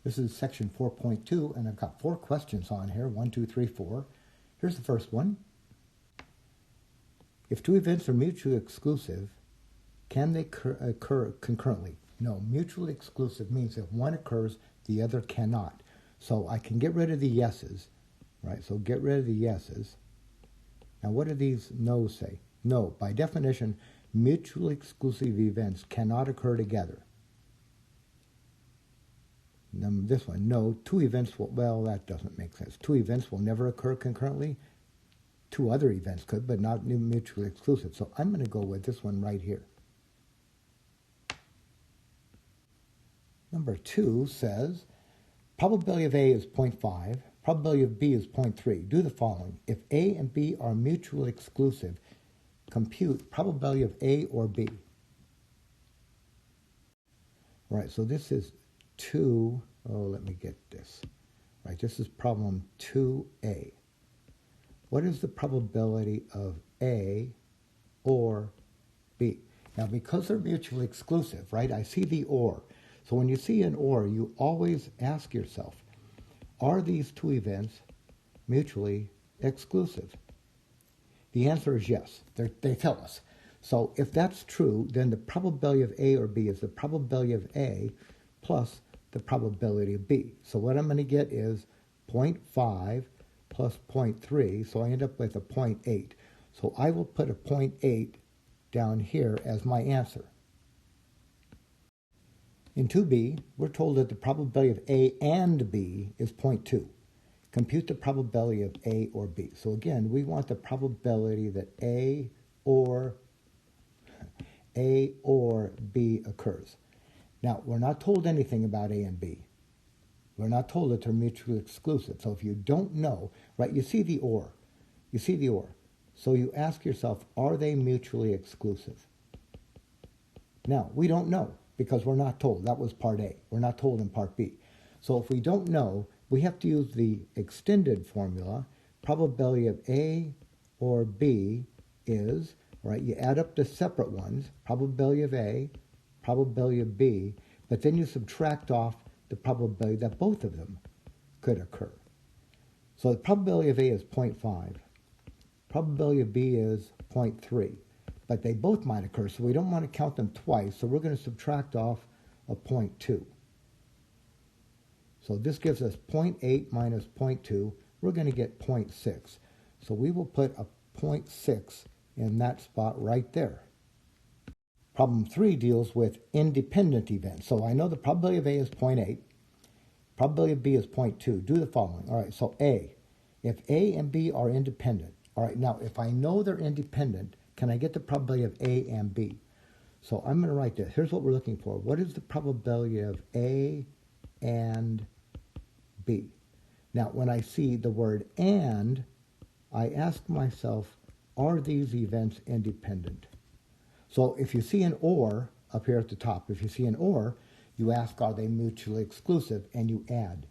This is section 4.2, and I've got 4 questions on here. 1, 2, 3, 4. Here's the first one. If 2 events are mutually exclusive, can they occur concurrently? No, mutually exclusive means if one occurs, the other cannot. So I can get rid of the yeses, right? So get rid of the yeses. Now what do these no's say? No, by definition, mutually exclusive events cannot occur together. This one, no, 2 events will, well, that doesn't make sense. 2 events will never occur concurrently. 2 other events could, but not mutually exclusive. So I'm going to go with this one right here. Number 2 says, probability of A is 0.5, probability of B is 0.3. Do the following. If A and B are mutually exclusive, compute probability of A or B. Right, so this is 2, let me get this. Right, this is problem 2A. What is the probability of A or B? Now, because they're mutually exclusive, right, I see the or. So when you see an or, you always ask yourself, are these 2 events mutually exclusive? The answer is yes. They tell us. So if that's true, then the probability of A or B is the probability of A plus the probability of B. So what I'm going to get is 0.5 plus 0.3, so I end up with a 0.8. So I will put a 0.8 down here as my answer. In 2B, we're told that the probability of A and B is 0.2. Compute the probability of A or B. So again, we want the probability that A or B occurs. Now, we're not told anything about A and B. We're not told that they're mutually exclusive. So if you don't know, right, you see the or. You see the or. So you ask yourself, are they mutually exclusive? Now, we don't know because we're not told. That was part A. We're not told in part B. So if we don't know, we have to use the extended formula. Probability of A or B is, right, you add up the separate ones, probability of A, probability of B, but then you subtract off the probability that both of them could occur. So the probability of A is 0.5. Probability of B is 0.3. But they both might occur, so we don't want to count them twice, so we're going to subtract off a 0.2. So this gives us 0.8 minus 0.2. We're going to get 0.6. So we will put a 0.6 in that spot right there. Problem 3 deals with independent events. So I know the probability of A is 0.8. Probability of B is 0.2. Do the following. All right, so A. If A and B are independent. All right, now if I know they're independent, can I get the probability of A and B? So I'm going to write this. Here's what we're looking for. What is the probability of A and B? Now, when I see the word and, I ask myself, are these events independent? So if you see an or up here at the top, if you see an or, you ask, are they mutually exclusive, and you add.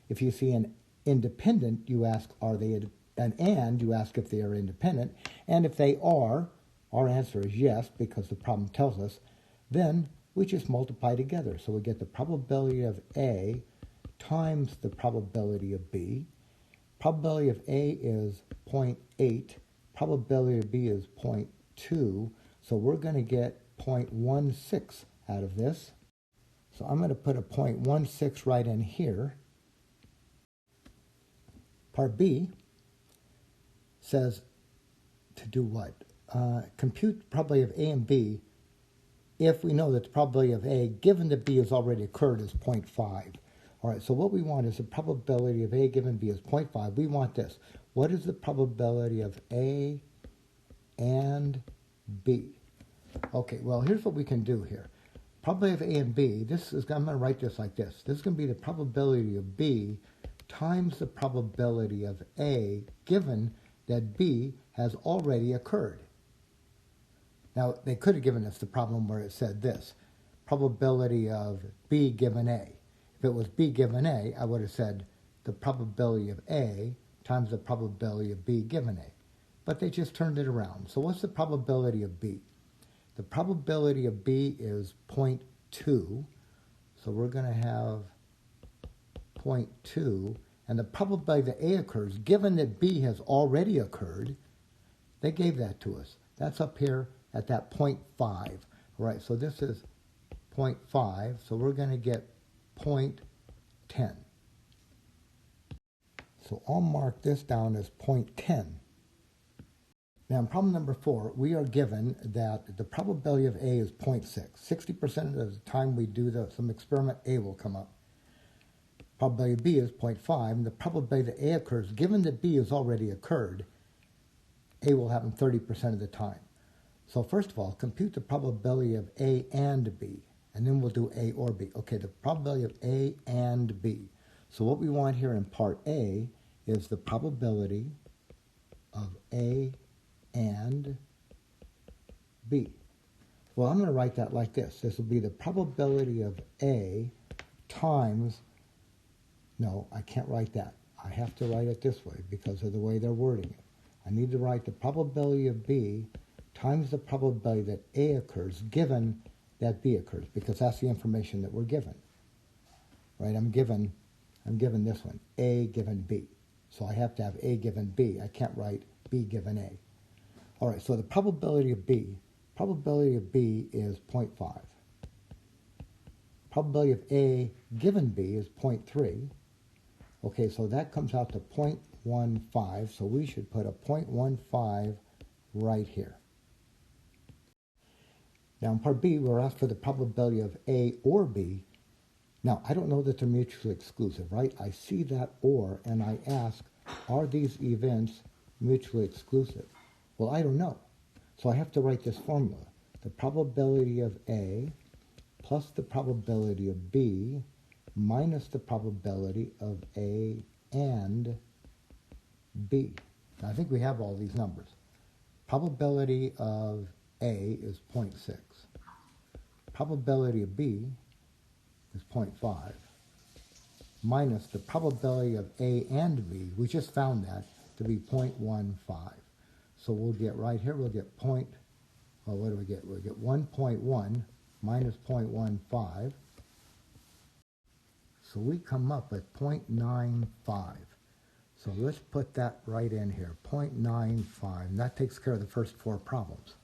If you see an independent, you ask, are they and you ask if they are independent. And if they are, our answer is yes, because the problem tells us, then we just multiply together. So we get the probability of A times the probability of B. Probability of A is 0.8. Probability of B is 0.2. So we're going to get 0.16 out of this. So I'm going to put a 0.16 right in here. Part B says to do what? Compute the probability of A and B if we know that the probability of A, given that B has already occurred, is 0.5. All right, so what we want is the probability of A given B is 0.5. We want this. What is the probability of A and B? Okay, well, here's what we can do here. Probability of A and B, I'm going to write this like this. This is going to be the probability of B times the probability of A given that B has already occurred. Now, they could have given us the problem where it said this, probability of B given A. If it was B given A, I would have said the probability of A times the probability of B given A. But they just turned it around. So what's the probability of B? The probability of B is 0.2. So we're going to have 0.2, and the probability that A occurs, given that B has already occurred, they gave that to us. That's up here at that 0.5. All right, so this is 0.5, so we're going to get 0.10. So I'll mark this down as 0.10. Now in problem number 4, we are given that the probability of A is 0.6. 60% of the time we do some experiment, A will come up. Probability of B is 0.5, and the probability that A occurs, given that B has already occurred, A will happen 30% of the time. So first of all, compute the probability of A and B, and then we'll do A or B. Okay, the probability of A and B. So what we want here in part A is the probability of A and B. Well, I'm going to write that like this. This will be the probability of A times, no, I can't write that. I have to write it this way because of the way they're wording it. I need to write the probability of B times the probability that A occurs given that B occurs, because that's the information that we're given. Right? I'm given this one, A given B. So I have to have A given B. I can't write B given A. All right, so the probability of B is 0.5. Probability of A given B is 0.3. Okay, so that comes out to 0.15, so we should put a 0.15 right here. Now in part B, we're asked for the probability of A or B. Now, I don't know that they're mutually exclusive, right? I see that or, and I ask, are these events mutually exclusive? Well, I don't know. So I have to write this formula. The probability of A plus the probability of B minus the probability of A and B. Now, I think we have all these numbers. Probability of A is 0.6. Probability of B is 0.5 minus the probability of A and B, we just found that to be 0.15. So we'll get right here, we'll get what do we get? We'll get 1.1 minus 0.15. So we come up with 0.95. So let's put that right in here, 0.95. And that takes care of the first 4 problems.